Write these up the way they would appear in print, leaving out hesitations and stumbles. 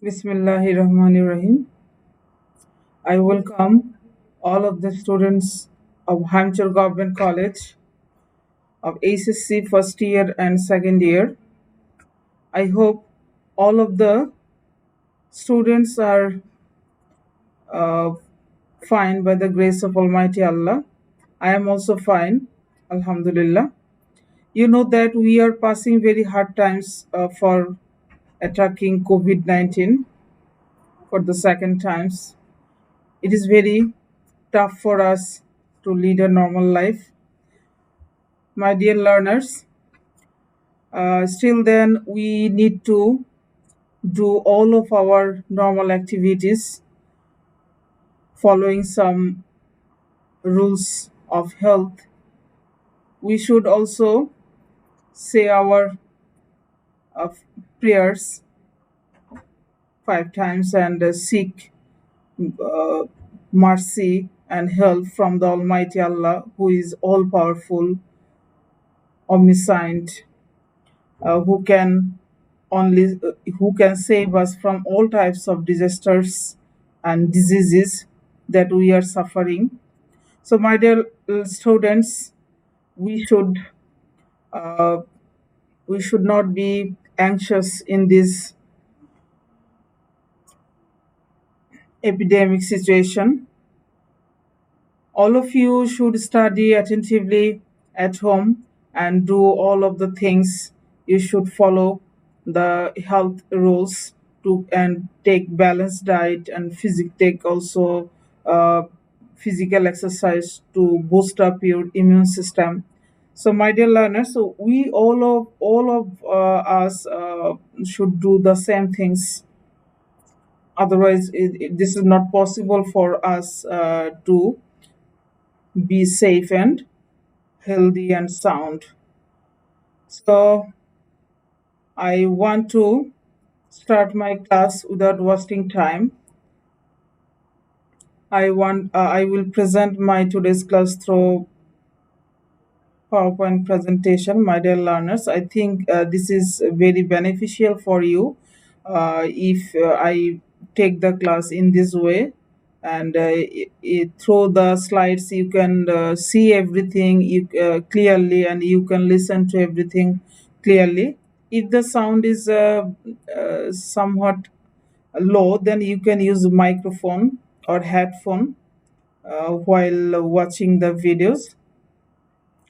Bismillahirrahmanirrahim. I welcome all of the students of Haimchar Government College of ACC first year and second year. I hope all of the students are uh, fine by the grace of Almighty Allah. I am also fine, Alhamdulillah. You know that we are passing very hard times for attacking COVID-19 for the second times. It is very tough for us to lead a normal life. My dear learners, still then we need to do all of our normal activities following some rules of health. We should also say our uh, prayers 5 times and seek uh, mercy and help from the Almighty Allah, who is all powerful, omniscient, who can only who can save us from all types of disasters and diseases that we are suffering. So, my dear students, we should uh, we should not be anxious in this epidemic situation. All of you should study attentively at home and do all of the things. You should follow the health rules to and take balanced diet and take also uh, physical exercise to boost up your immune system. So, my dear learners, so we all of us should do the same things. Otherwise, this is not possible for us to be safe and healthy and sound. So I want to start my class without wasting time. I will present my today's class through PowerPoint presentation, my dear learners. I think this is very beneficial for you if I take the class in this way. And through the slides, you can see everything clearly, and you can listen to everything clearly. If the sound is somewhat low, then you can use microphone or headphone while watching the videos.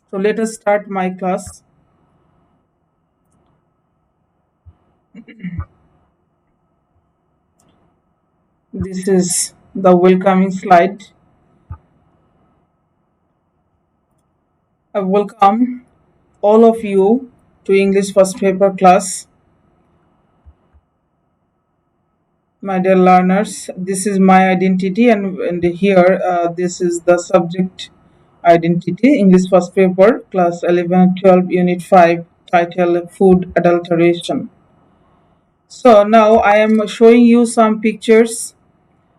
So let us start my class. This is the welcoming slide. I welcome all of you to English first paper class. My dear learners, this is my identity, and here this is the subject identity, English first paper, class 11 and 12, unit 5, title Food Adulteration. So now I am showing you some pictures.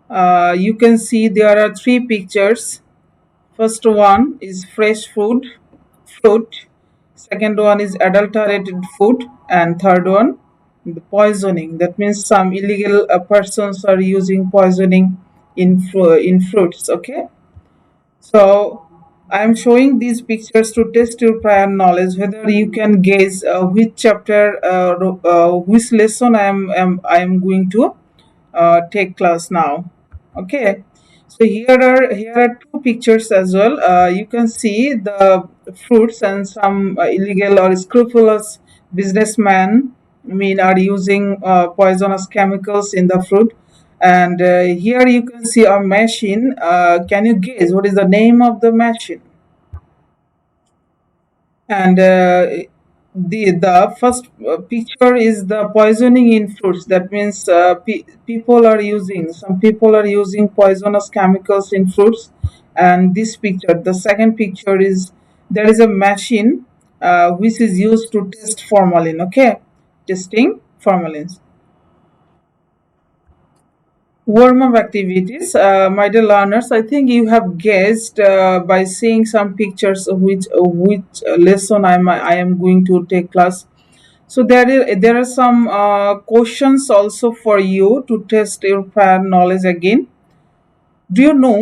You can see there are 3 pictures. First one is fresh fruit. Second one is adulterated food, and third one, the poisoning. That means some illegal persons are using poisoning in fruits. Okay, so I am showing these pictures to test your prior knowledge, whether you can guess which chapter, which lesson I am going to take class now. Okay, so here are 2 pictures as well. You can see the fruits, and some illegal or scrupulous businessmen, I mean, are using poisonous chemicals in the fruit. And here you can see a machine. Can you guess what is the name of the machine? And the first picture is the poisoning in fruits. That means some people are using poisonous chemicals in fruits. And this picture, the second picture, is there is a machine which is used to test formalin. Okay, testing formalin. Warm-up activities, my dear learners. I think you have guessed by seeing some pictures of which lesson I am going to take class. So there are some questions also for you to test your prior knowledge again. Do you know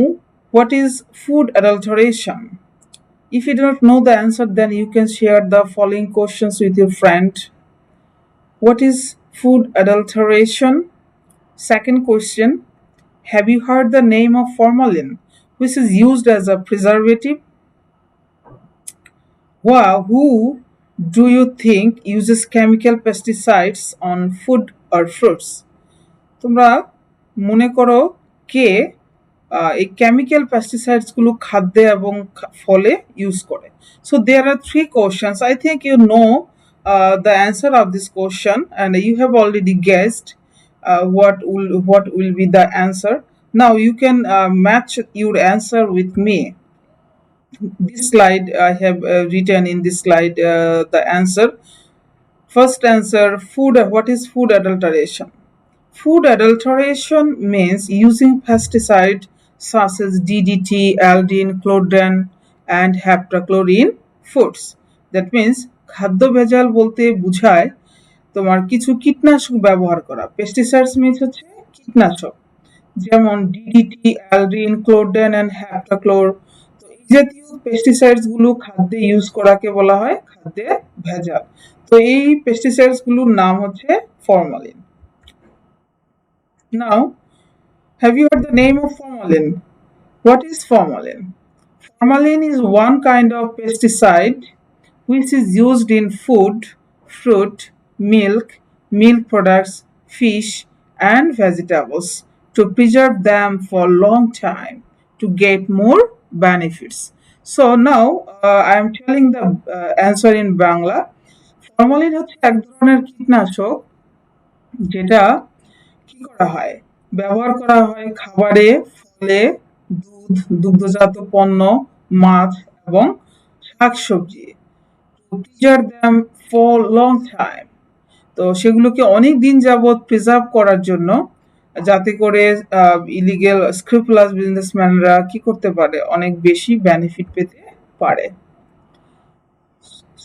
what is food adulteration? If you do not know the answer, then you can share the following questions with your friend. What is food adulteration? Second question, have you heard the name of formalin, which is used as a preservative? Wow, who do you think uses chemical pesticides on food or fruits? তোমরা মনে করো কে এই chemical পেস্টিসাইডসগুলো খাদ্যে এবং ফলে use করে। So there are three questions. I think you know the answer of this question and you have already guessed what will be the answer. Now you can match your answer with me. This slide I have written in this slide the answer. First answer, food. What is food adulteration? Food adulteration means using pesticide such as DDT, aldine, chlordane, and heptachlorine foods. That means খাদ্য ভেজাল বলতে বোঝায় তোমার কিছু কীটনাশক ব্যবহার করা। Pesticides means হচ্ছে কীটনাশক, যেমন ডিডিটি, অ্যালডিন, ক্লোরডেন অ্যান্ড হ্যাপ্টাক্লোর। তো এই জাতীয় পেস্টিসাইডস গুলো খাদ্যে ইউজ করাকে বলা হয় খাদ্যে ভেজাল। তো এই পেস্টিসাইডস গুলোর নাম হচ্ছে formalin. Now, have you heard the name of formalin? What is formalin? Formalin is one kind of pesticide which is used in food, fruit, milk products, fish, and vegetables to preserve them for a long time to get more benefits. So now I am telling the answer in Bangla. Formalin হচ্ছে এক ধরনের কীটনাশক যেটা কি করা হয়, ব্যবহার করা হয় খাবারে, ফলে, দুধ, দুগ্ধজাত পণ্য, মাছ এবং শাকসবজি। To preserve them for long time. তো সেগুলোকে অনেক দিন যাবত প্রিজার্ভ করার জন্য, যাতে করে ইলিগেল স্ক্রুপুলাস বিজনেসম্যানরা কি করতে পারে, অনেক বেশি বেনিফিট পেতে পারে।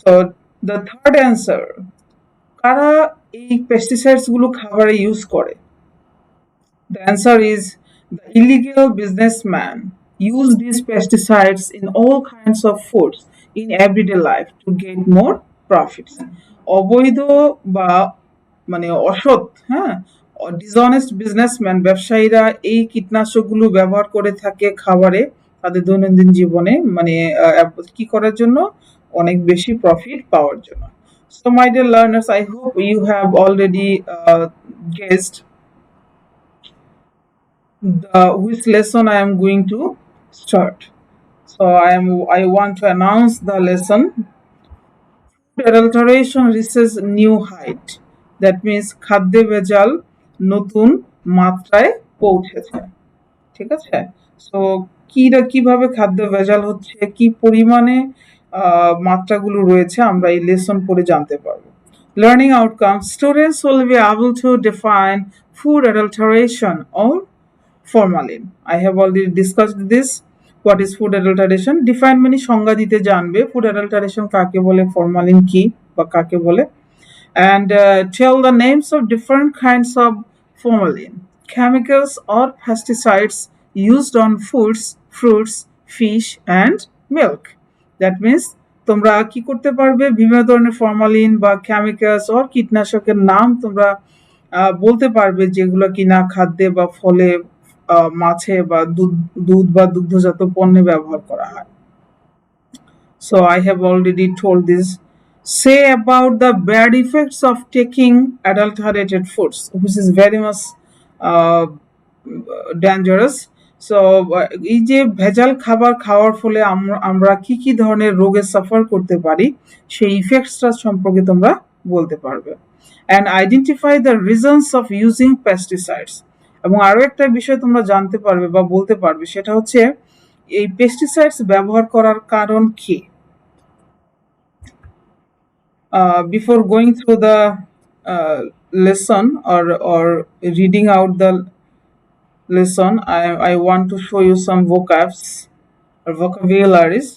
সো দ্য থার্ড অ্যান্সার, কারা এই পেস্টিসাইডস গুলো খাবারে ইউজ করে? The answer is the illegal businessman use these pesticides in all kinds of foods in everyday life to get more profits. অবৈধ বা মানে অসৎ, হ্যাঁ, ডিসঅনেস্ট বিজনেসম্যান ব্যবসায়ীরা এই কীটনাশকগুলো ব্যবহার করে থাকে খাবারে তাদের দৈনন্দিন জীবনে, মানে কি করার জন্য, অনেক বেশি প্রফিট পাওয়ার জন্য। So my dear learners, I hope you have already guessed which lesson I am going to start. So I want to announce the lesson. Food adulteration reaches new height. That means খাদ্যে ভেজাল নতুন মাত্রায় পৌঁছেছে। ঠিক আছে? So কিভাবে খাদ্য ভেজাল হচ্ছে, কি পরিমাণে মাত্রাগুলো রয়েছে, আমরা এই লেসন পড়ে জানতে পারবো। Learning outcomes, students will be able to define food adulteration or formalin. I have already discussed this. What is food adulteration? Define মানে সংজ্ঞা দিতে জানবে food adulteration কাকে বলে, formalin কি বা কাকে বলে, and tell the names of different kinds of formalin, chemicals or pesticides used on foods, fruits, fish and milk. That means তোমরা কি করতে পারবে, বিভিন্ন ধরনের ফরমালিন বা কেমিক্যালস অর কীটনাশকের নাম তোমরা বলতে পারবে যেগুলো কিনা খাদ্যে বা ফলে, মাছে বা দুধ বা দুগ্ধজাত পণ্যে ব্যবহার করা হয়। So I have already told this. Say about the bad effects of taking adulterated foods, which is very much dangerous. So এই যে ভেজাল খাবার খাওয়ার ফলে আমরা কি কি ধরনের রোগে সাফার করতে পারি সেই ইফেক্টসটা সম্পর্কে তোমরা বলতে পারবে। And identify the reasons of using pesticides. এবং আরো একটা বিষয় তোমরা জানতে পারবে বা বলতে পারবে, সেটা হচ্ছে এই পেস্টিসাইডস ব্যবহার করার কারণ কি। Before going through the lesson or reading out the lesson, I want to show you some vocabs or vocabularies.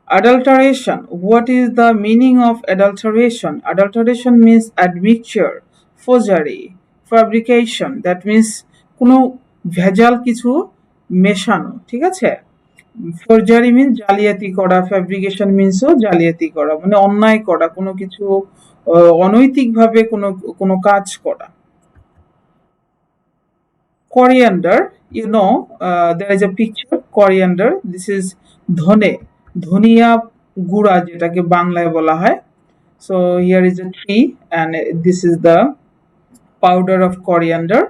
Adulteration. What is the meaning of adulteration? Adulteration means admixture, forgery, fabrication. That means কোনো ভেজাল কিছু মেশানো, ঠিক আছে? Forgery means জালিয়াতি করা, fabrication মিন্সও জালিয়াতি করা, মানে অন্যায় করা, কোনো কিছু অনৈতিকভাবে কোনো কাজ করা। Coriander, there is a picture coriander. This is ধনে, ধনিয়া গুঁড়া যেটাকে বাংলায় বলা হয়। So here is a tree and this is the powder of coriander.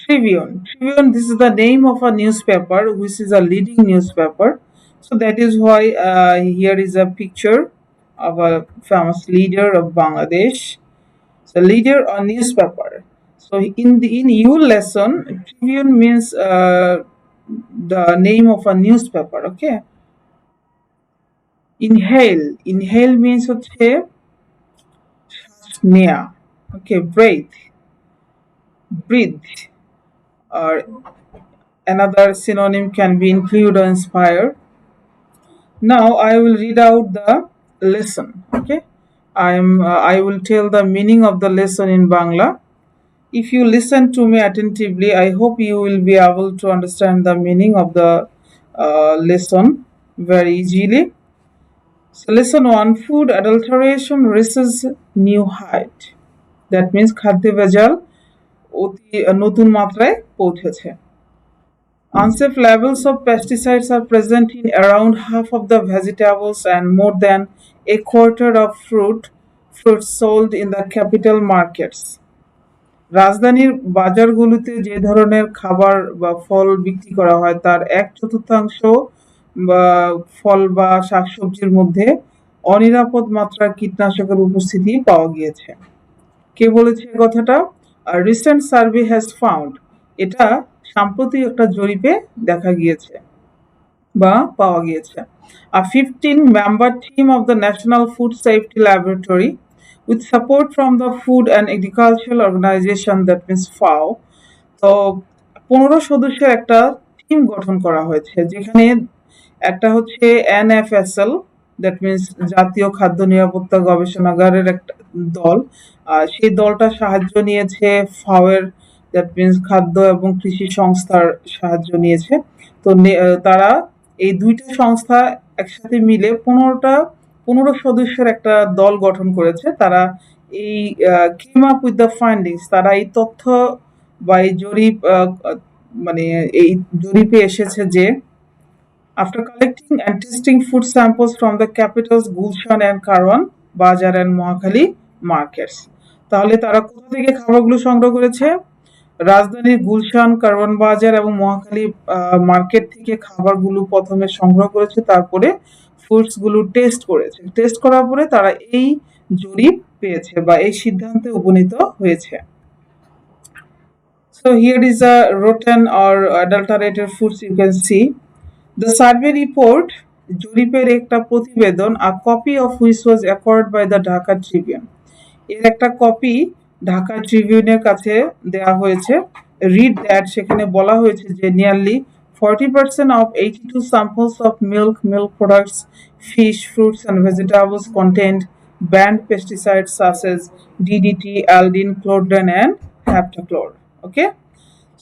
Tribune. Tribune, this is the name of a newspaper which is a leading newspaper. So that is why here is a picture of a famous leader of Bangladesh. So leader or newspaper. So in your lesson, Tribune means the name of a newspaper. Okay. Inhale. Inhale means হচ্ছে নেয়া. Okay. Breathe. Breathe. Or another synonym can be include or inspire. Now I will read out the lesson. Okay. I will tell the meaning of the lesson in Bangla. If you listen to me attentively, I hope you will be able to understand the meaning of the lesson very easily. So, lesson 1, food adulteration reaches new height. That means খাদ্যে ভেজাল অতি নতুন মাত্রায় পৌঁছেছে। Unsafe levels of pesticides are present in around half of the vegetables and more than a quarter of fruits sold in the capital markets. রাজধানীর বাজারগুলোতে যে ধরনের খাবার বা ফল বিক্রি করা হয় তার 1/4 বা ফল বা শাকসবজির মধ্যে অনিরাপদ মাত্রার কীটনাশকের উপস্থিতি পাওয়া গিয়েছে। কে বলেছে কথাটা? রিসেন্ট সার্ভে হ্যাজ ফাউন্ড, এটা সাম্প্রতিক একটা জরিপে দেখা গিয়েছে বা পাওয়া গিয়েছে। A 15-member team of the National Food Safety Laboratory with support from the Food and Agricultural Organization, that means FAO, তো 15 সদস্যের একটা টিম গঠন করা হয়েছে, যেখানে একটা হচ্ছে NFSL, দ্যাট মিন্স জাতীয় খাদ্য নিরাপত্তা গবেষণাগারের একটা দল, সেই দলটা সাহায্য নিয়েছে FAO এর, দ্যাট মিন্স খাদ্য এবং কৃষি সংস্থার সাহায্য নিয়েছে। তো তারা এই দুইটা সংস্থা একসাথে মিলে 15 সদস্যের একটা দল গঠন করেছে। তারা এই came up with the findings, তারা এই তথ্য বা এই জরিপ মানে এই জরিপে এসেছে যে after collecting and testing food samples from the capitals Gulshan and Karwan Bazar and Mohakali markets, তাহলে তারা কোথা থেকে খাবারগুলো সংগ্রহ করেছে? রাজধানীর গুলশান, কারওয়ান বাজার এবং মহাখালী মার্কেট থেকে খাবারগুলো প্রথমে সংগ্রহ করেছে, তারপরে ফুডসগুলো টেস্ট করেছে। টেস্ট করার পরে তারা এই জরিপ পেয়েছে বা এই সিদ্ধান্তে উপনীত হয়েছে। So here is a rotten or adulterated foods you can see. The survey report, জরিপের একটা প্রতিবেদন, a copy of which was acquired by the Dhaka Tribune. এর একটা কপি ঢাকা ট্রিবিউনের কাছে দেওয়া হয়েছে। রিড দ্যাট, সেখানে বলা হয়েছে যে nearly 40% of 82 samples of milk products, fish, fruits and vegetables contained banned pesticides such as DDT, aldine, chlordane and heptachlor. Okay.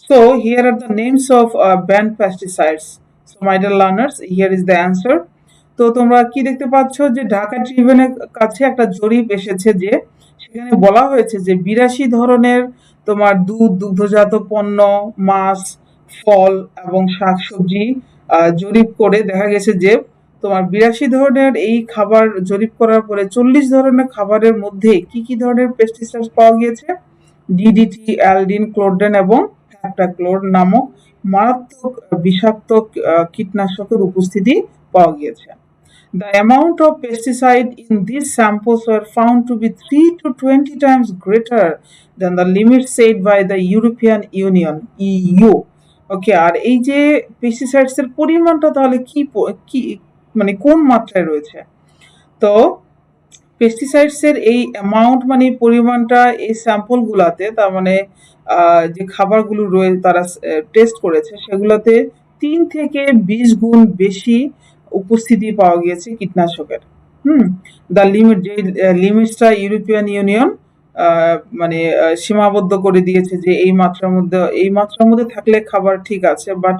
So here are the names of banned pesticides. So my dear learners, here is the answer. তো তোমরা কি দেখতে পাচ্ছ যে ঢাকা ট্রিবিউনের কাছে একটা জরিপ এসেছে, যে সেখানে বলা হয়েছে যে 82 ধরনের তোমার দুধ, দুগ্ধজাত পণ্য, মাছ, ফল এবং শাকসবজি জরিপ করে দেখা গেছে যে তোমার 82 ধরনের এই খাবার জরিপ করার পরে 40 ধরনের খাবারের মধ্যে কি কি ধরনের পেস্টিসাইড পাওয়া গিয়েছে? ডিডিটি, অ্যালডিন, ক্লোরডেন এবং হ্যাপ্টাক্লোর নামক মারাত্মক বিষাক্ত কীটনাশকের উপস্থিতি পাওয়া গিয়েছে। The amount of pesticide in these samples were found to be 3 to 20 times greater than the limit set by the European Union (EU). ওকে, আর এই যে পেস্টিসাইডস এর পরিমাণটা তাহলে কি মানে কোন মাত্রায় রয়েছে? তো পেস্টিসাইডস এর এই অ্যামাউন্ট মানে পরিমাণটা এই স্যাম্পলগুলোতে, তার মানে যে খাবারগুলো তারা টেস্ট করেছে সেগুলোতে 3 থেকে 20 গুণ বেশি উপস্থিতি পাওয়া গিয়েছে কীটনাশকের। দ্য লিমিট যে লিমিটসটা ইউরোপিয়ান ইউনিয়ন মানে সীমাবদ্ধ করে দিয়েছে যে এই মাত্রার মধ্যে থাকলে খাবার ঠিক আছে, বাট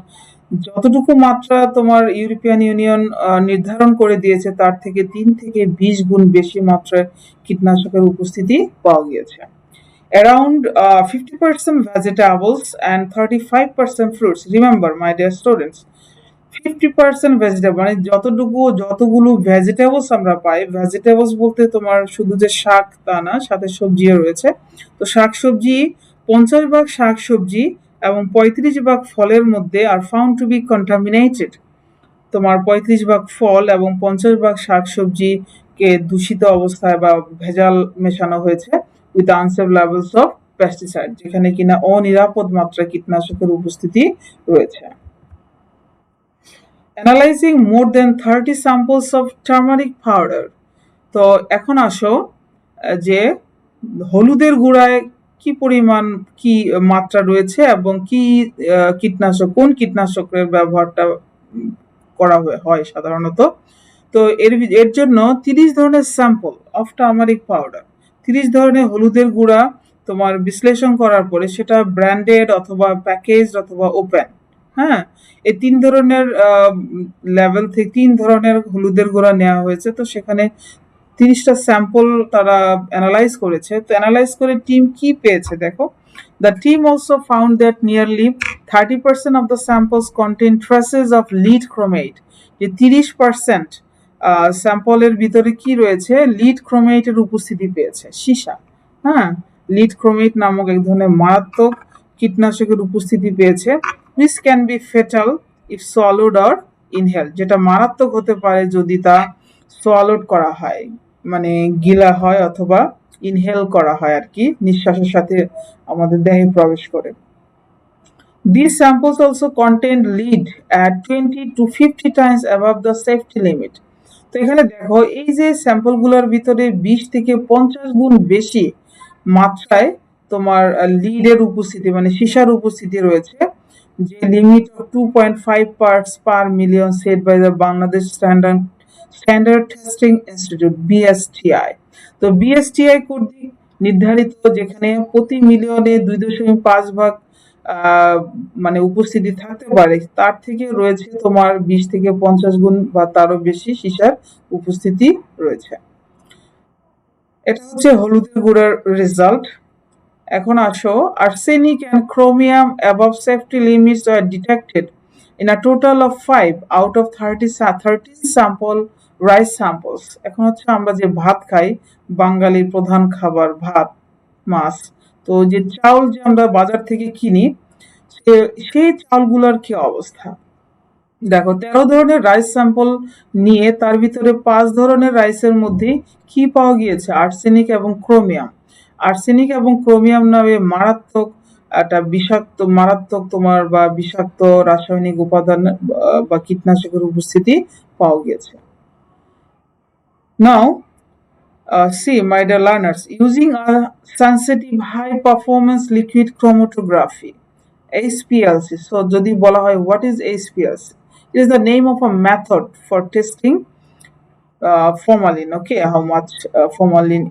যতটুকু মাত্রা তোমার ইউরোপিয়ান ইউনিয়ন নির্ধারণ করে দিয়েছে তার থেকে 3 থেকে 20 গুণ বেশি মাত্রায় কীটনাশকের উপস্থিতি পাওয়া গিয়েছে। Around 50% vegetables and 35% fruits. Remember, my dear students, 50% vegetable মানে যতগুলো ভেজিটেবলস আমরা পাই, ভেজিটেবলস বলতে তোমার শুধু যে শাক তা না, সাথে সবজিও রয়েছে। তো শাকসবজি 50 ভাগ শাকসবজি এবং 35 ভাগ ফলের মধ্যে আর ফাউন্ড টু বি কন্টামিনেটেড। তোমার 35 ভাগ ফল এবং 50 ভাগ শাকসবজিকে দূষিত অবস্থায় বা ভেজাল মেশানো হয়েছে with unsafe levels of pesticide, যেখানে কিনা অনিরাপদ মাত্রায় কীটনাশকের উপস্থিতি রয়েছে। Analyzing more than 30 samples of turmeric powder. তো এখন আসো যে হলুদের গুঁড়ায় কি পরিমাণ কি মাত্রা রয়েছে এবং কি কোন কীটনাশকের ব্যবহারটা করা হয় সাধারণত। তো এর জন্য 30 ধরনের স্যাম্পল অফ টার্মারিক পাউডার, 30 ধরনের হলুদের গুঁড়া তোমার বিশ্লেষণ করার পরে সেটা ব্র্যান্ডেড অথবা প্যাকেজ অথবা ওপেন, হ্যাঁ, এই 3 ধরনের লেভেল থেকে 3 ধরনের হলুদের গুঁড়া নেওয়া হয়েছে। তো সেখানে 30টা স্যাম্পল তারা অ্যানালাইজ করেছে। তো অ্যানালাইজ করে টিম কি পেয়েছে দেখো। The team also found that nearly 30% of the samples contain traces of lead chromate. যে 30% স্যাম্পলের ভিতরে কি রয়েছে, লিড ক্রোমেটের উপস্থিতি পেয়েছে, সীসা। হ্যাঁ, লিড ক্রোমেট নামক এক ধরনের মারাত্মক কীটনাশকের উপস্থিতি পেয়েছে, which can be fatal if swallowed or inhaled, যেটা মারাত্মক হতে পারে যদি তা সোয়ালোড করা হয়, মানে গিলা হয় অথবা ইনহেল করা হয় আর কি, নিঃশ্বাসের সাথে আমাদের দেহে প্রবেশ করে। These samples also contained lead at 20 to 50 times above the safety limit. তো এখানে দেখো এই যে স্যাম্পলগুলোর ভিতরে 20 থেকে 50 গুণ বেশি মাত্রায় তোমার লিডের উপস্থিতি মানে সীসার উপস্থিতি রয়েছে, যে limit of 2.5 parts per million set by the Bangladesh Standard Testing Institute BSTI। তো BSTI কর্তৃক নির্ধারিত, যেখানে প্রতি মিলিয়নে 2.5 ভাগ মানে উপস্থিতি থাকতে পারে, তার থেকে রয়েছে তোমার 20 থেকে 50 গুণ বা তারও বেশি সীসার উপস্থিতি রয়েছে। এটা হচ্ছে হলুদের গুঁড়ার রেজাল্ট। এখন আসো, arsenic and chromium above safety limits were detected in a total of 5 out of 13 sample rice samples। এখন হচ্ছে আমরা যে ভাত খাই, বাঙালির প্রধান খাবার ভাত, মাছ, তো যে চাউল যে আমরা বাজার থেকে কিনি, সেই চাউলগুলোর কি অবস্থা দেখো। 13 ধরনের রাইস স্যাম্পল নিয়ে তার ভিতরে 5 ধরনের রাইসের মধ্যে কি পাওয়া গিয়েছে, আর্সেনিক এবং ক্রোমিয়াম। আর্সেনিক এবং ক্রোমিয়াম নামে মারাত্মক তোমার বা বিষাক্ত রাসায়নিক উপাদান বা কীটনাশকের উপস্থিতি পাওয়া গিয়েছে। নাও see, my dear learners, using a sensitive high performance liquid chromatography HPLC. So যদি বলা হয় what is HPLC, it is the name of a method for testing formalin, okay, how much formalin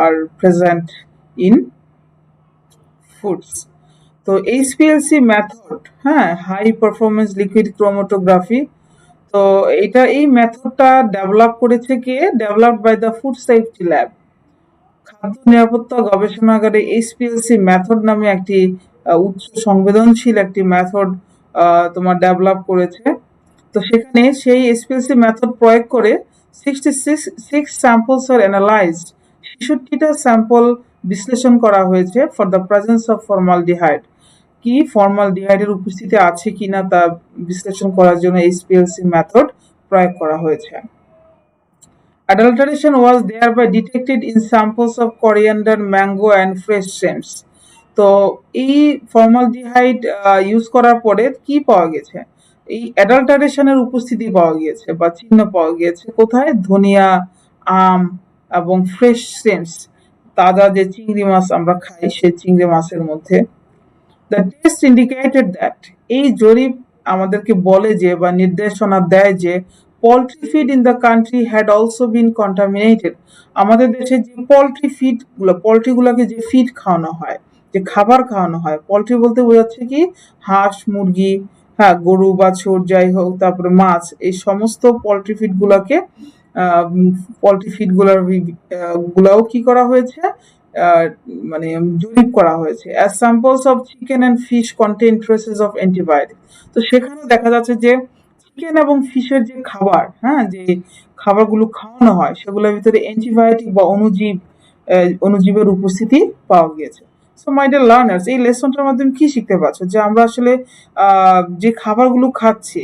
are present in foods. তো HPLC method, হ্যাঁ, high performance liquid chromatography. তো এই মেথডটা develop করেছে কে, developed by the food safety lab, খাদ্য নিরাপত্তা গবেষণাগারে HPLC মেথড নামে একটি উচ্চ সংবেদনশীল একটি মেথড তোমার ডেভেলপ করেছে। তো সেখানে সেই HPLC মেথড প্রয়োগ করে 66 স্যাম্পলস আর অ্যানালাইজড, 66টা স্যাম্পল বিশ্লেষণ করা হয়েছে for the presence of formaldehyde, কি ফর্মালডিহাইডের উপস্থিতি আছে কিনা তা বিশ্লেষণ করার জন্য HPLC মেথড প্রয়োগ করা হয়েছে। Adulteration was thereby detected in samples of coriander, mango and fresh shrimps. তো এই ফর্মালডিহাইড ইউজ করার পরে কি পাওয়া গেছে, এই অ্যাডাল্টারেশনের উপস্থিতি পাওয়া গিয়েছে বা চিহ্ন পাওয়া গিয়েছে কোথায়, ধনিয়া, আম এবং ফ্রেশ শ্রিম্পস, তাজা যে চিংড়ি মাছ আমরা খাই সেই চিংড়ি মাছের মধ্যে। The test indicated that এই জরিপ আমাদেরকে বলে যে বা নির্দেশনা দেয় যে poultry feed in the country had also been contaminated. আমাদের দেশে যে পোল্ট্রি ফিড গুলো, পোল্ট্রি গুলোকে যে ফিড খাওয়ানো হয়, যে খাবার খাওয়ানো হয়, পোল্ট্রি বলতে বোঝাচ্ছে কি হাঁস মুরগি, হ্যাঁ গরু বাছুর যাই হোক, তারপরে মাছ, এই সমস্ত পোল্ট্রি ফিড গুলাকে পোল্ট্রি ফিড গুলাও কি করা হয়েছে, আহ, মানে জরিপ করা হয়েছে। As samples of chicken and fish contain traces of antibiotic. তো সেখানেও দেখা যাচ্ছে যে চিকেন এবং ফিশের যে খাবার, হ্যাঁ যে খাবারগুলো খাওয়ানো হয় সেগুলোর ভিতরে অ্যান্টিবায়োটিক বা অণুজীবের উপস্থিতি পাওয়া গিয়েছে। সো মাই ডিয়ার লার্নার্স, এই লেসনটার মাধ্যমে কি শিখতে পারছো যে আমরা আসলে যে খাবারগুলো খাচ্ছি,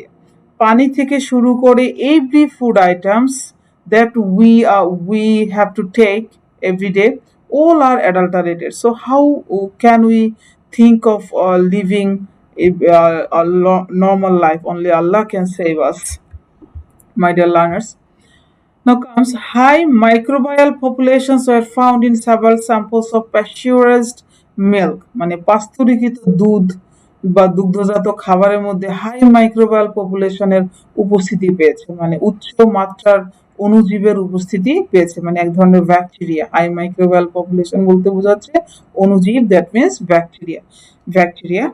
পানি থেকে শুরু করে every food items that we have to take every day, all are adulterated. So how can we think of living a normal life? Only Allah can save us, my dear learners. Now comes high microbial populations were found in several samples of pasteurized milk, মানে পাস্তুরিকৃত দুধ বা দুগ্ধজাত খাবারের মধ্যে high microbial পপুলেশনের উপস্থিতি পেয়েছে, মানে উচ্চ মাত্রার অণুজীবের উপস্থিতি পেয়েছে, মানে এক ধরনের ব্যাকটেরিয়া। হাই মাইক্রোবায়াল পপুলেশন বলতে বোঝাচ্ছে অণুজীব, দ্যাট মিনস ব্যাকটেরিয়া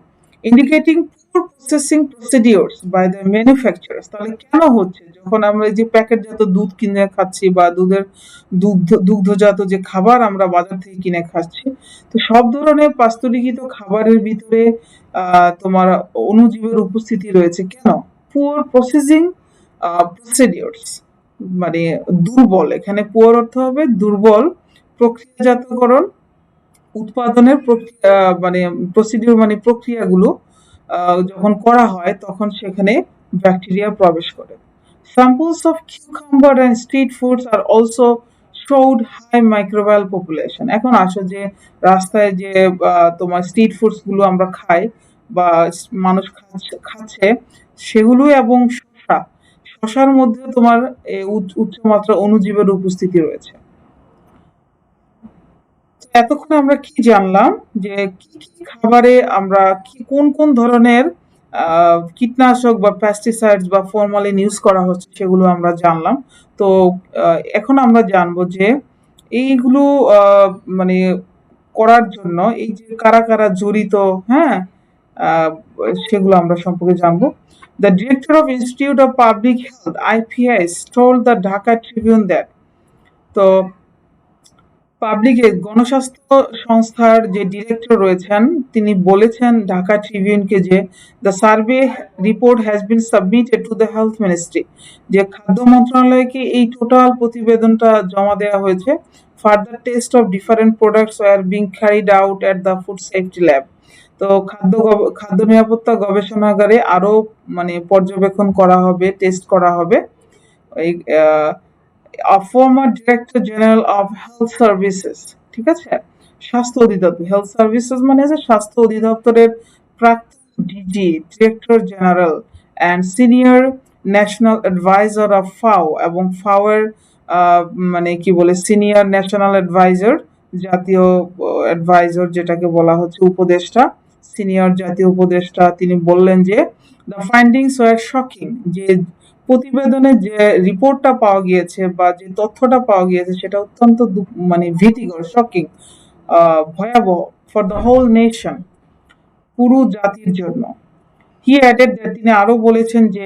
ইন্ডিকেটিং পুর প্রসেসিং প্রসিডিওরস বাই দ্য ম্যানুফ্যাকচারার্স। তাহলে কেন হচ্ছে, যখন আমরা এই যে প্যাকেটজাত দুধ কিনে খাচ্ছি বা দুগ্ধজাত যে খাবার আমরা বাজার থেকে কিনে খাচ্ছি, তো সব ধরনের পাস্তুরিকৃত খাবারের ভিতরে তোমার অণুজীবের উপস্থিতি রয়েছে। কেন? পুয়ার প্রসেসিং প্রসিডিওরস, মানে দুর্বল, এখানে পুয়ার অর্থ হবে দুর্বল প্রক্রিয়াজাতকরণ, উৎপাদনের প্রক্রিয়া মানে প্রসিডিউর মানে প্রক্রিয়াগুলো যখন করা হয় তখন সেখানে ব্যাকটেরিয়া প্রবেশ করে। Samples of cucumber and street foods are also showed high microbial population. এখন আসো যে রাস্তায় যে তোমার স্ট্রিট ফুডস গুলো আমরা খাই বা মানুষ খাচ্ছে সেগুলো, এবং শশার মধ্যে তোমার উচ্চমাত্রা অণুজীবের উপস্থিতি রয়েছে। এতক্ষণ আমরা কি জানলাম যে কি কি খাবারে আমরা কোন কোন ধরনের কীটনাশক বা পেস্টিসাইডস বা ফরমালিন ইউজ করা হচ্ছে সেগুলো আমরা জানলাম। তো এখন আমরা জানবো যে এইগুলো মানে করার জন্য এই যে কারা কারা জড়িত, হ্যাঁ আহ, সেগুলো আমরা সম্পর্কে জানবো। The director of Institute of Public Health IPS told the Dhaka Tribune that, তো পাবলিক গণস্বাস্থ্য সংস্থার যে ডিরেক্টর রয়েছেন তিনি বলেছেন ঢাকা ট্রিবিউনকে যে the survey report has been submitted to the health ministry, যে খাদ্য মন্ত্রণালয়কে এই টোটাল প্রতিবেদনটা জমা দেওয়া হয়েছে। Further test of different products are being carried out at the food safety lab. তো খাদ্য নিরাপত্তা গবেষণাগারে আরো মানে পর্যবেক্ষণ করা হবে, টেস্ট করা হবে। এই former director general of health services, ঠিক আছে, স্বাস্থ্য অধিদপ্তর, হেলথ সার্ভিসেস মানে হচ্ছে স্বাস্থ্য অধিদপ্তরের প্রাক্তন DG director general and senior national adviser of FAO, এবং ফাও এর মানে কি বলে সিনিয়র ন্যাশনাল অ্যাডভাইজার, জাতীয় অ্যাডভাইজার যেটাকে বলা হচ্ছে উপদেষ্টা, সিনিয়র জাতীয় উপদেষ্টা, তিনি বললেন যে দ্য ফাইন্ডিংস ওয়ার শকিং, যে প্রতিবেদনে যে রিপোর্টটা পাওয়া গিয়েছে বা যে তথ্যটা পাওয়া গিয়েছে সেটা অত্যন্ত মানে ভীতিকর, শকিং, ভয়াবহ, ফর দ্য হোল নেশন, পুরো জাতির জন্য। হি অ্যাডেড দ্যাট, তিনি আরো বলেছেন যে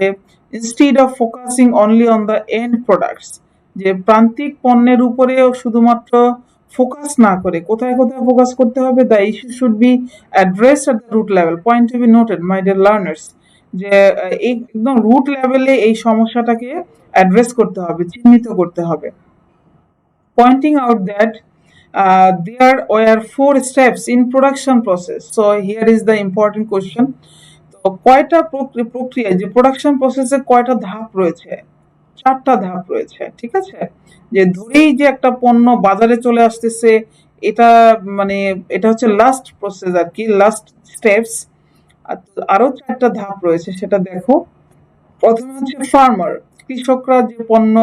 instead of focusing only on the end products, যে প্রান্তিক পণ্যের উপরেও শুধুমাত্র ফোকাস না করে কোথায় কোথায় ফোকাস করতে হবে, the issue should be address at the root level. Point to be noted my dear learners, যে এই একদম রুট লেভেলে এই সমস্যাটাকে অ্যাড্রেস করতে হবে, চিহ্নিত করতে হবে। Pointing out that there were 4 steps in production process. So here is the important question. তো কয়টা প্রক্রিয়া, যে প্রোডাকশন প্রসেসে কয়টা ধাপ রয়েছে, 4টা ধাপ রয়েছে, ঠিক আছে। যে ধরেই যে একটা পণ্য বাজারে চলে আসতেছে, এটা মানে এটা হচ্ছে লাস্ট প্রসেস আর কি, লাস্ট স্টেপস। আরো 4টা ধাপ রয়েছে, সেটা দেখো। প্রথমে হচ্ছে ফার্মার, কৃষকরা যে পণ্য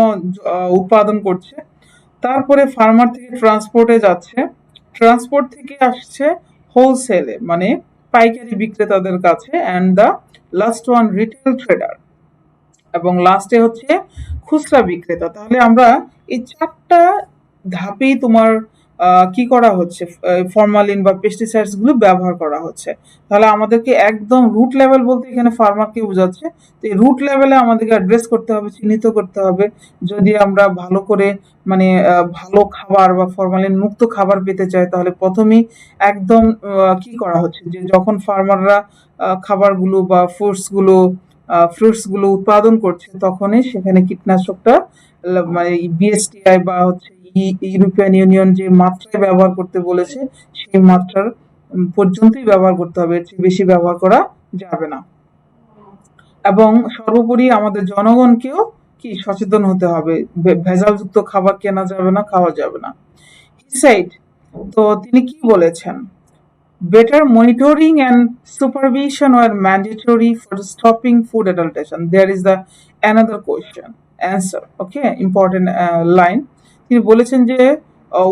উৎপাদন করছে, তারপরে ফার্মার থেকে ট্রান্সপোর্টে যাচ্ছে, ট্রান্সপোর্ট থেকে আসছে হোলসেলে মানে পাইকারি বিক্রেতাদের কাছে, and the last one retail tedder, এবং লাস্টে হচ্ছে খুচরা বিক্রেতা। তাহলে আমরা এই ৪টা ধাপেই তোমার কি করা হচ্ছে, ফরমালিন বা পেস্টিসাইডস গুলো ব্যবহার করা হচ্ছে। তাহলে আমাদেরকে একদম রুট লেভেল বলতে এখানে ফার্মারকে বোঝাচ্ছে। তো এই রুট লেভেলে আমাদেরকে অ্যাড্রেস করতে হবে, চিহ্নিত করতে হবে। যদি আমরা ভালো করে মানে ভালো খাবার বা ফরমালিন মুক্ত খাবার পেতে চাই, তাহলে প্রথমেই একদম কি করা হচ্ছে যে যখন ফার্মাররা খাবারগুলো বা ফ্রুটস গুলো উৎপাদন করছে, তখনই সেখানে কীটনাশকটা মানে বিএসটিআই বা হচ্ছে ইউরোপিয়ান ইউনিয়ন যে মাত্রায় ব্যবহার করতে বলেছে, সেই মাত্রার পর্যন্তই ব্যবহার করতে হবে, এর চেয়ে বেশি ব্যবহার করা যাবে না। এবং সর্বোপরি আমাদের জনগণকেও কি সচেতন হতে হবে, ভেজালযুক্ত খাবার কেনা যাবে না, খাওয়া যাবে না। He said, তো তিনি কি বলেছেন? Better monitoring and supervision were mandatory for stopping food adulteration. There is the another question answer. Okay, important line. তিনি বলেছেন যে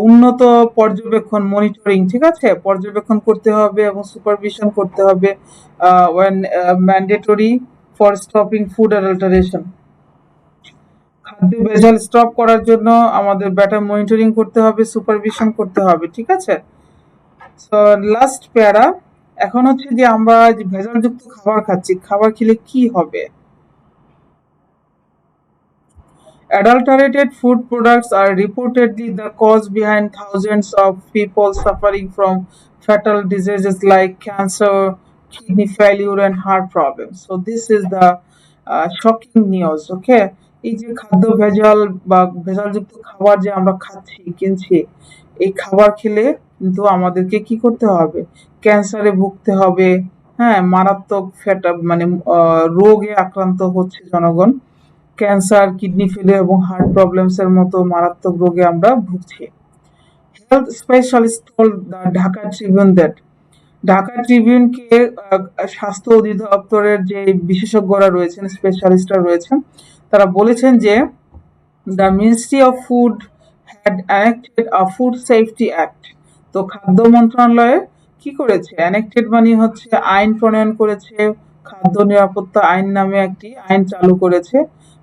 উন্নত পর্যবেক্ষণ, মনিটরিং, ঠিক আছে, পর্যবেক্ষণ করতে হবে এবং সুপারভিশন করতে হবে when mandatory for stopping food adulteration. খাদ্য ভেজাল স্টপ করার জন্য আমাদের বেটার মনিটরিং করতে হবে, সুপারভিশন করতে হবে, ঠিক আছে। সো লাস্ট প্যারা, এখন হচ্ছে যে আমরা যে ভেজালযুক্ত খাবার খাচ্ছি, খাবার খেলে কি হবে? Adulterated food products are reportedly the cause behind thousands of people suffering from fatal diseases like cancer, kidney failure, and heart problems. So this is the shocking news. Okay, এই যে খাদ্য ভেজাল বা ভেজালযুক্ত খাবার যে আমরা খাচ্ছি, কিনছি, এই খাবার খেলে কিন্তু আমাদেরকে কি করতে হবে? ক্যান্সারে ভুগতে হবে, হ্যাঁ, মারাত্মক মানে রোগে আক্রান্ত হচ্ছে জনগণ। ক্যান্সার, কিডনি ফেলিয়ার এবং হার্ট প্রবলেমস এর মতো মারাত্মক রোগে আমরা ভুগছি। Health specialist told the Dhaka Tribune that, ঢাকা ট্রিবিউনকে স্বাস্থ্য অধিদপ্তরের যে বিশেষজ্ঞরা রয়েছেন, স্পেশালিস্টরা রয়েছেন, তারা বলেছেন যে the ministry of food had enacted a food safety act. তো খাদ্য মন্ত্রণালয়ে কি করেছে? enacted মানে হচ্ছে আইন প্রণয়ন করেছে, খাদ্য নিরাপত্তা আইন নামে একটি আইন চালু করেছে,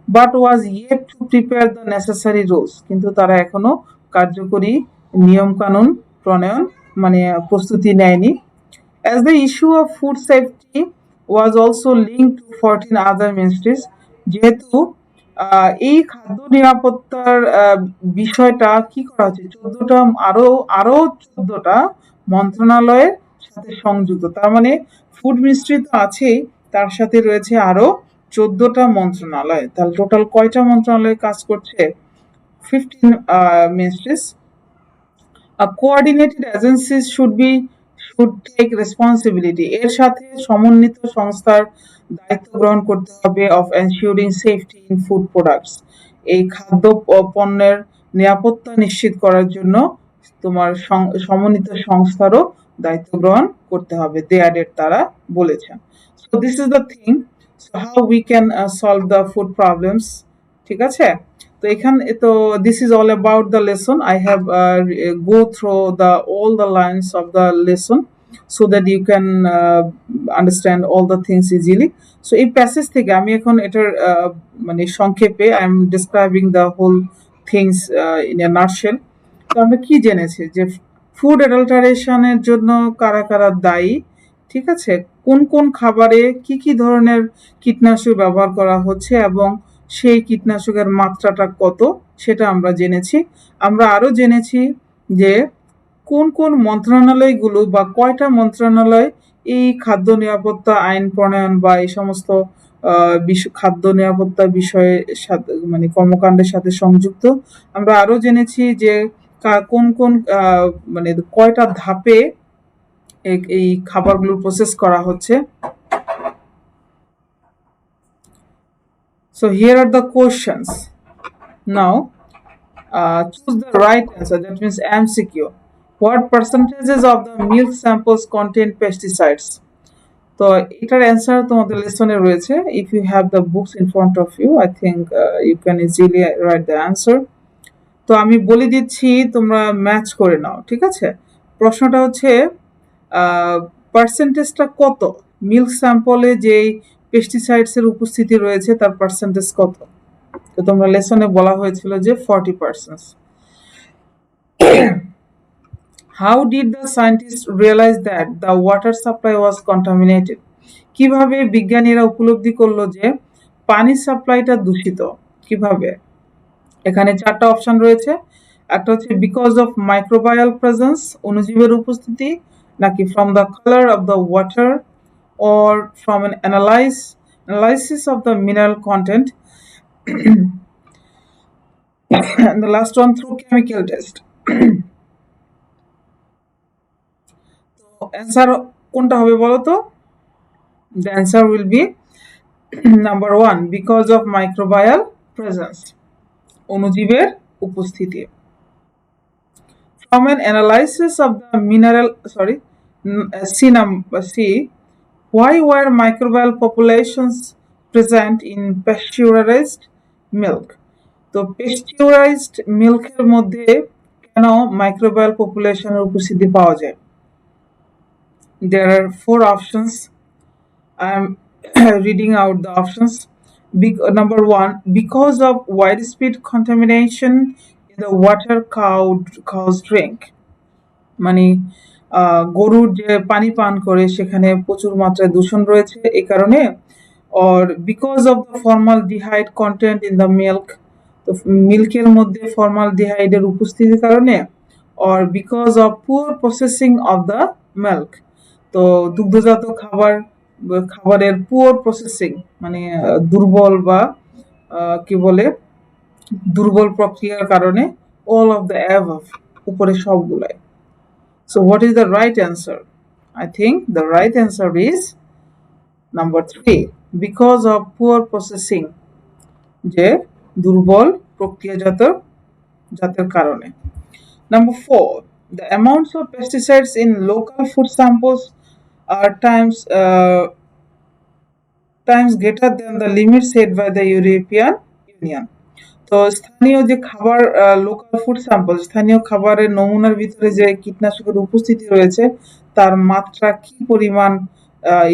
but was yet to prepare the necessary rules, কিন্তু তারা এখনো কার্যকরী নিয়ম কানুন প্রণয়ন মানে প্রস্তুতি নেয়নি। As the issue of food safety was also linked to 14 other ministries, যেহেতু এই খাদ্য নিরাপত্তার বিষয়টা কি করা হচ্ছে, 14টা আরো 14টা মন্ত্রণালয়ের সাথে সংযুক্ত। তার মানে ফুড মিনিস্ট্রি তো আছেই, তার সাথে রয়েছে আরো 14টা মন্ত্রণালয়। তাহলে টোটাল কয়টা মন্ত্রণালয় কাজ করছে? 15 ministries. Coordinated agencies should take responsibility, এর সাথে সমন্বিত সংস্থার দায়িত্ব গ্রহণ করতে হবে of ensuring safety in food products, এই খাদ্য পণ্যের নিরাপত্তা নিশ্চিত করার জন্য তোমার সমন্বিত সংস্থারও দায়িত্ব গ্রহণ করতে হবে, they added, তারা বলেছেন। So this is the thing, so how we can solve the food problems, ঠিক আছে। তো এখানে তো this is all about the lesson. I have go through the all the lines of the lesson so that you can understand all the things easily. So এই passage থেকে আমি এখন এটার মানে সংক্ষেপে I am describing the whole things in a nutshell. তো আমরা কি জেনেছি যে ফুড অ্যাডাল্টারেশনের জন্য কারা কারা দায়ী, ঠিক আছে, কোন কোন খাবারে কি কি ধরনের কীটনাশক ব্যবহার করা হচ্ছে এবং সেই কীটনাশকের মাত্রাটা কত, সেটা আমরা জেনেছি। আমরা আরো জেনেছি যে কোন কোন মন্ত্রণালয়গুলো বা কয়টা মন্ত্রণালয় এই খাদ্য নিরাপত্তা আইন প্রণয়ন বা এই সমস্ত খাদ্য নিরাপত্তা বিষয়ে মানে কর্মকাণ্ডের সাথে সংযুক্ত। আমরা আরো জেনেছি যে কোন কোন মানে কয়টা ধাপে এই খাবারগুলো প্রসেস করা হচ্ছে। So here are the questions. Now, choose the right answer. That means MCQ. What percentages of the milk samples contain pesticides? তো এটার অ্যান্সার তোমাদের লেসনে রয়েছে। If you have the books in front of you, I think you can easily write the answer. তো আমি বলে দিচ্ছি, তোমরা match করে নাও, ঠিক আছে। প্রশ্নটা হচ্ছে পার্সেন্টেজটা কত? মিল্ক স্যাম্পলে যেই পেস্টিসাইডসের উপস্থিতি রয়েছে তার পার্সেন্টেজ কত? তো তোমরা লেসনে বলা হয়েছিল যে 40%. How did the scientists realize that the water supply was contaminated? কিভাবে বিজ্ঞানীরা উপলব্ধি করলো যে পানি সাপ্লাইটা দূষিত? কিভাবে? এখানে চারটা অপশন রয়েছে। একটা হচ্ছে বিকজ অফ মাইক্রোবায়াল প্রেজেন্স, অণুজীবের উপস্থিতি, নাকি from the colour of the water, or from an analysis of the mineral content, and the last one through chemical test. তো অ্যান্সার কোনটা হবে বলো তো? The answer will be number 1, because of microbial presence, অণুজীবের উপস্থিতি। From an analysis of the mineral, C, why were microbial populations present in pasteurized milk? তো pasteurized মিল্কের মধ্যে কেন মাইক্রোবায়াল পপুলেশনের উপস্থিতি পাওয়া যায়? There are 4 options. I am reading out the options. Number 1, because of widespread contamination in the water cows drink. মানে গরুর যে পানি পান করে সেখানে প্রচুর মাত্রায় দূষণ রয়েছে এই কারণে, or because of the formaldehyde content in the milk, তো মিল্কের মধ্যে ফর্মালডিহাইডের উপস্থিতির কারণে, or because of poor processing of the milk, তো দুগ্ধজাত খাবারের পুয়ার প্রসেসিং মানে দুর্বল বা কি বলে দুর্বল প্রক্রিয়ার কারণে, অল অফ দ্য অ্যাবভ, উপরে সবগুলাই। So what is the right answer? I think the right answer is number 3, because of poor processing, যে দুর্বল প্রক্রিয়াজাতের কারণে। Number 4, the amounts of pesticides in local food samples are times greater than the limit set by the European Union. তো স্থানীয় যে খাবার, local food sample, স্থানীয় খাবারের নমুনার ভিতরে যে কীটনাশকের উপস্থিতি রয়েছে তার মাত্রা কি পরিমাণ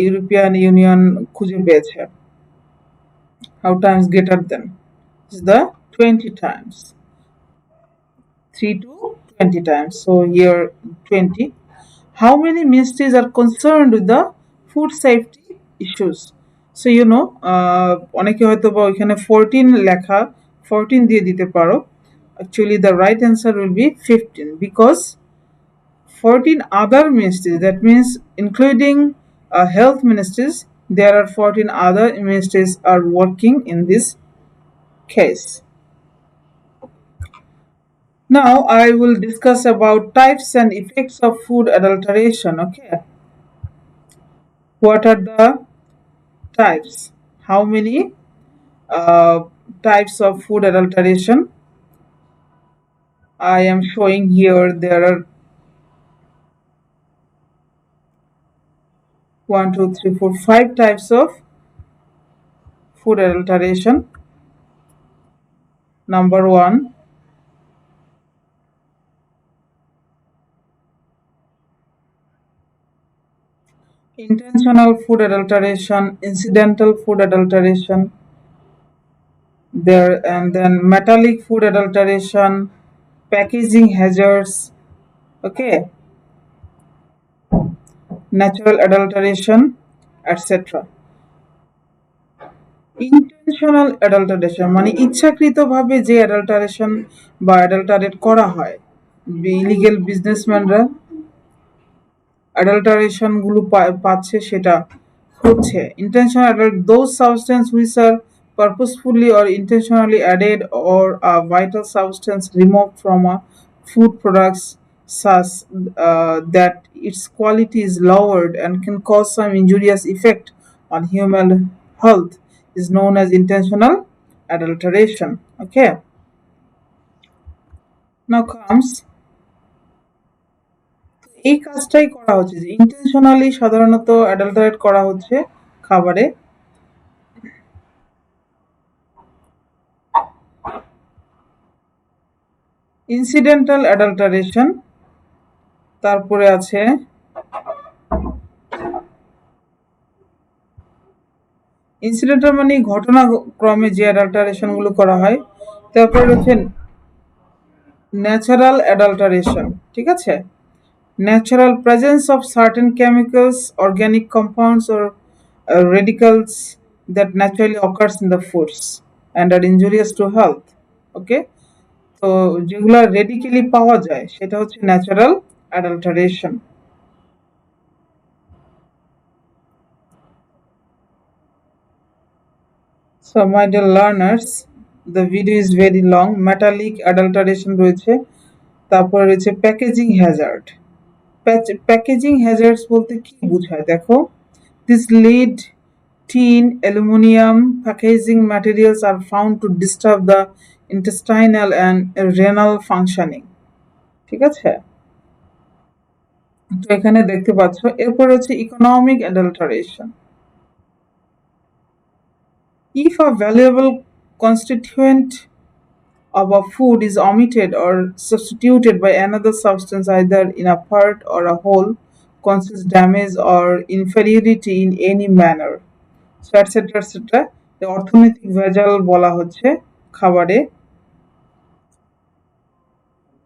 ইউরোপিয়ান ইউনিয়ন খুঁজে পেয়েছে? How times greater than? Is the 20 times. 3 to 20 times. So here 20. How many ministries are concerned with the food safety issues? So you know, অনেকে হয়তো বা ওইখানে 14 লেখা, 14 দিয়ে দিতে পারো। Actually the right answer will be 15, because 14 other ministries, that means including health ministries, there are 14 other ministries are working in this case. Now I will discuss about types and effects of food adulteration. Okay, what are the types? How many types of food adulteration? I am showing here there are 1, 2, 3, 4, 5 types of food adulteration. Number 1, intentional food adulteration, incidental food adulteration, there, and then metallic food adulteration, packaging hazards, okay, natural adulteration, etc. Intentional adulteration মানে ইচ্ছাকৃতভাবে যে adulteration বা অ্যাডাল্টারেট করা হয়, illegal বিজনেসম্যানরা adulteration গুলো পাচ্ছে, সেটা হচ্ছে intentional adult those substance which are purposefully or intentionally added or a vital substance removed from a food products such that its quality is lowered and can cause some injurious effect on human health is known as intentional adulteration. Okay, now comes, এই কাজটাই করা হচ্ছে যে intentionally সাধারণত অ্যাডাল্টারেট করা হচ্ছে খাবারে। Incidental adulteration, তারপরে আছে ইনসিডেন্টাল মানে ঘটনাক্রমে যে অ্যাডাল্টারেশন গুলো করা হয়। তারপর রয়েছে ন্যাচারাল অ্যাডাল্টারেশন, ঠিক আছে? Natural presence of certain chemicals, organic compounds, or radicals that naturally occurs in the foods and are injurious to health. Okay, তো যেগুলো রেডিক্যালি পাওয়া যায় সেটা হচ্ছে natural adulteration. So my dear learners, the video is very long. Metallic adulteration রয়েছে, তারপর রয়েছে packaging Hazard. Packaging hazards বলতে কি বোঝায় দেখো, this lead tin, aluminum packaging materials are found to disturb the intestinal and renal functioning, ঠিক আছে? তো এখানে দেখতে পাচ্ছ, এরপর হচ্ছে economic adulteration. If a valuable constituent of a food is omitted or substituted by another substance either in a part or a whole, causes damage or inferiority in any manner, so etc etc, অর্থনৈতিক ভেজাল বলা হচ্ছে খাবারে।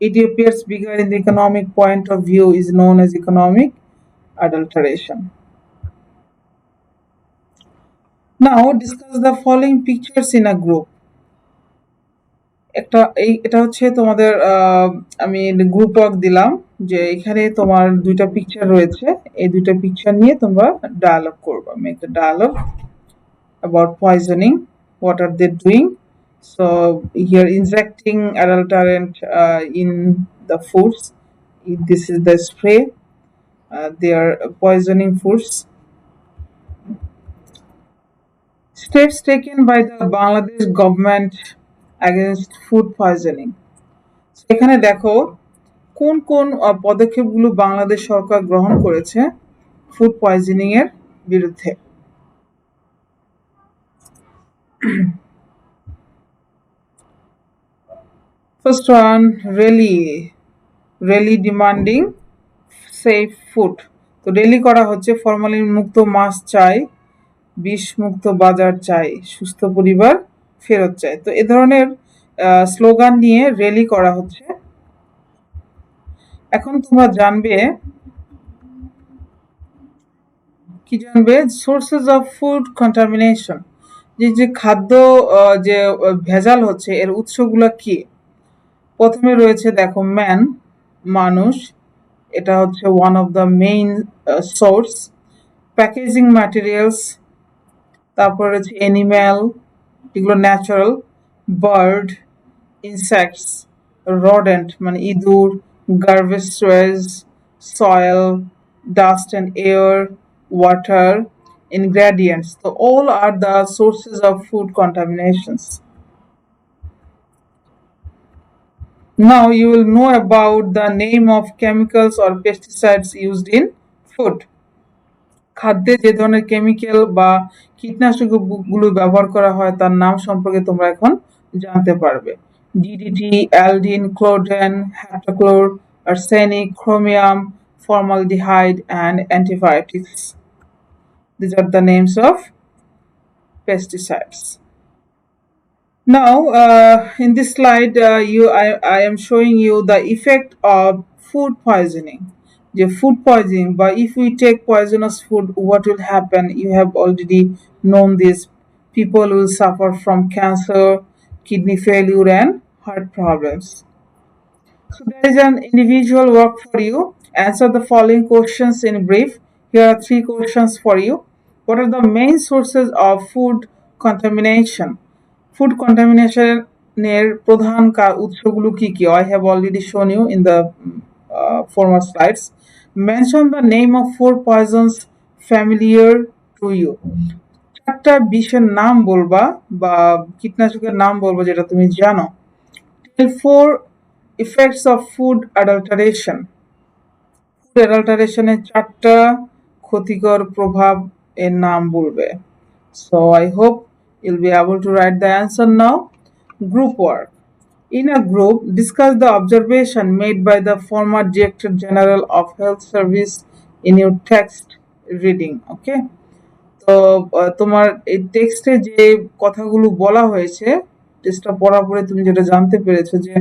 It appears bigger in the economic point of view is known as economic adulteration. Now discuss the following pictures in a group. এটা হচ্ছে তোমাদের আমি group work দিলাম, যে এখানে তোমার দুইটা পিকচার রয়েছে, এই দুইটা পিকচার নিয়ে তোমরা ডায়ালগ করবা, make the dialogue about poisoning, what are they doing. So here injecting adulterant in the foods, this is the spray, they are poisoning foods. Steps taken by the Bangladesh government against food poisoning. এখানে দেখো কোন কোন পদক্ষেপগুলো বাংলাদেশ সরকার গ্রহণ করেছে food poisoning এর বিরুদ্ধে। First one, rally demanding safe food. তো রেলি করা হচ্ছে ফরমালিন মুক্ত মাছ চাই, বিষ মুক্ত বাজার চাই, সুস্থ পরিবার ফেরত চাই। তো এ ধরনের স্লোগান নিয়ে রেলি করা হচ্ছে। এখন তোমরা জানবে কি জানবে, সোর্সেস অফ ফুড কন্টামিনেশন, যে খাদ্য যে ভেজাল হচ্ছে এর উৎসগুলো কি। প্রথমে রয়েছে দেখো মানুষ, এটা হচ্ছে one of the main source. Packaging materials, তারপর রয়েছে অ্যানিম্যাল, এগুলো ন্যাচারাল, বার্ড, ইনসেক্টস, রডেন্ট মানে ইঁদুর, garbage waste, soil, dust and air, water, ingredients. So all are the sources of food contaminations. Now you will know about the name of chemicals or pesticides used in food. খাদ্যে যে ধরনের chemical বা কীটনাশক গুলো ব্যবহার করা হয় তার নাম সম্পর্কে তোমরা এখন জানতে পারবে। DDT, aldrin, chlordane, heptachlor, arsenic, chromium, formaldehyde and antibiotics. These are the names of pesticides. Now, in this slide, I am showing you the effect of food poisoning. The food poisoning, but if we take poisonous food, what will happen? You have already known this. People will suffer from cancer, kidney failure, and heart problems. So there is an individual work for you. Answer the following questions in brief. Here are 3 questions for you. What are the main sources of food contamination? Food contamination এর প্রধান উৎসগুলো কি কি? I have already shown you in the former slides. Mention the name of 4 poisons familiar to you. 4টা বিষের নাম বলবা বা কীটনাশকের নাম বলবা যেটা তুমি জানো। Tell 4 effects of food adulteration. Food adulteration এর 4টা ক্ষতিকর প্রভাব এর নাম বলবে। So I hope you'll be able to write the answer now. Group work. In a group, discuss the observation made by the former Director General of Health Service in your text reading. Okay? তো তো তোমার এই টেক্সটে যে কথাগুলো বলা হয়েছে, টেক্সটটা পড়ার পরে তুমি যেটা জানতে পেরেছো যে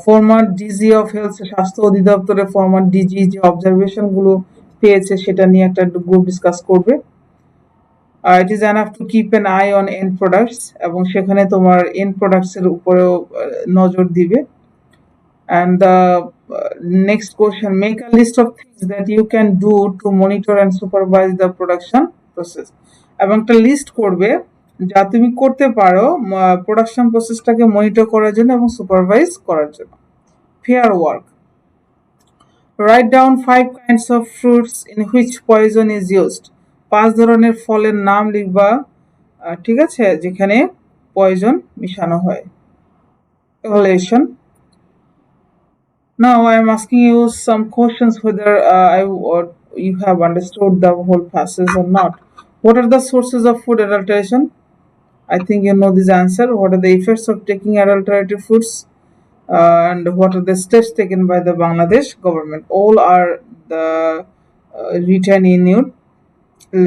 ফরমার ডিজি অফ হেলথ, স্বাস্থ্য অধিদপ্তরের ফরমার ডিজি যে অবজারভেশন গুলো পেয়েছে সেটা নিয়ে একটা গ্রুপ ডিসকাস করবে। It is enough to keep an I on and products, এবং সেখানে তোমার এন্ড প্রোডাক্টস এর উপরেও নজর দিবে। And the next question, make a list of things that you can do to monitor and supervise the production process. এবং একটা list করবে যা তুমি করতে পারো প্রোডাকশন প্রসেসটাকে মনিটর করার জন্য এবং সুপারভাইজ করার জন্য। Fair work, write down 5 kinds of fruits in which poison is used. 5 ধরনের ফলের নাম লিখবা, ঠিক আছে, যেখানে পয়জন মিশানো হয়। Evaluation, now I am asking you some questions whether you have understood the whole passage or not. What are the sources of food adulteration? I think you know this answer. What are the effects of taking adulterated foods? And what are the steps taken by the Bangladesh government? All are the written in your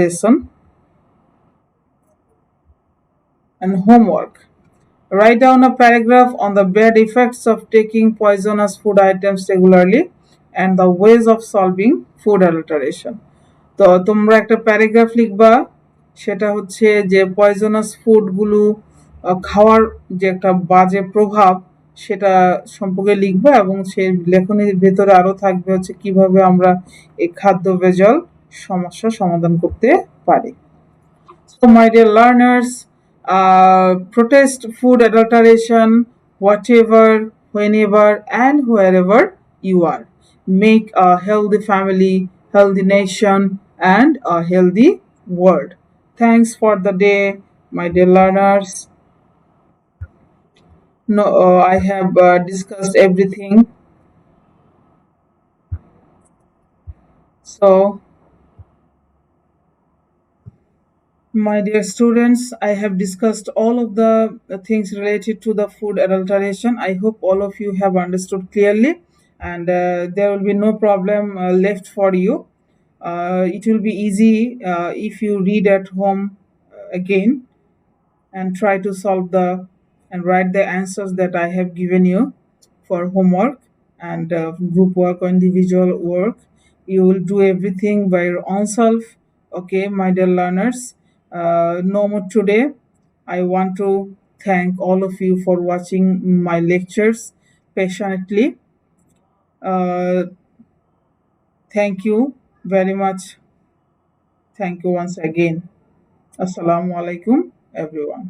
lesson. And homework. Write down a paragraph on the bad effects of taking poisonous food items regularly and the ways of solving food adulteration. তো তোমরা একটা paragraph লিখবা, সেটা হচ্ছে যে poisonous ফুডগুলো খাওয়ার যে একটা বাজে প্রভাব সেটা সম্পর্কে লিখবা, এবং সেই লেখনীর ভেতরে আরো থাকবে হচ্ছে কিভাবে আমরা এই খাদ্য ভেজাল সমস্যা সমাধান করতে পারি। So, my dear learners, protest food adulteration whatever, whenever, and wherever you are. Make a healthy family, healthy nation, and a healthy world. Thanks for the day, my dear learners. No, I have discussed everything. So, my dear students, I have discussed all of the things related to the food adulteration. I hope all of you have understood clearly, and there will be no problem left for you. It will be easy if you read at home again and try to solve the and write the answers that I have given you for homework and group work or individual work. You will do everything by your own self. Okay, my dear learners. No more today. I want to thank all of you for watching my lectures patiently. Thank you very much. Thank you once again. Assalamu alaikum, everyone.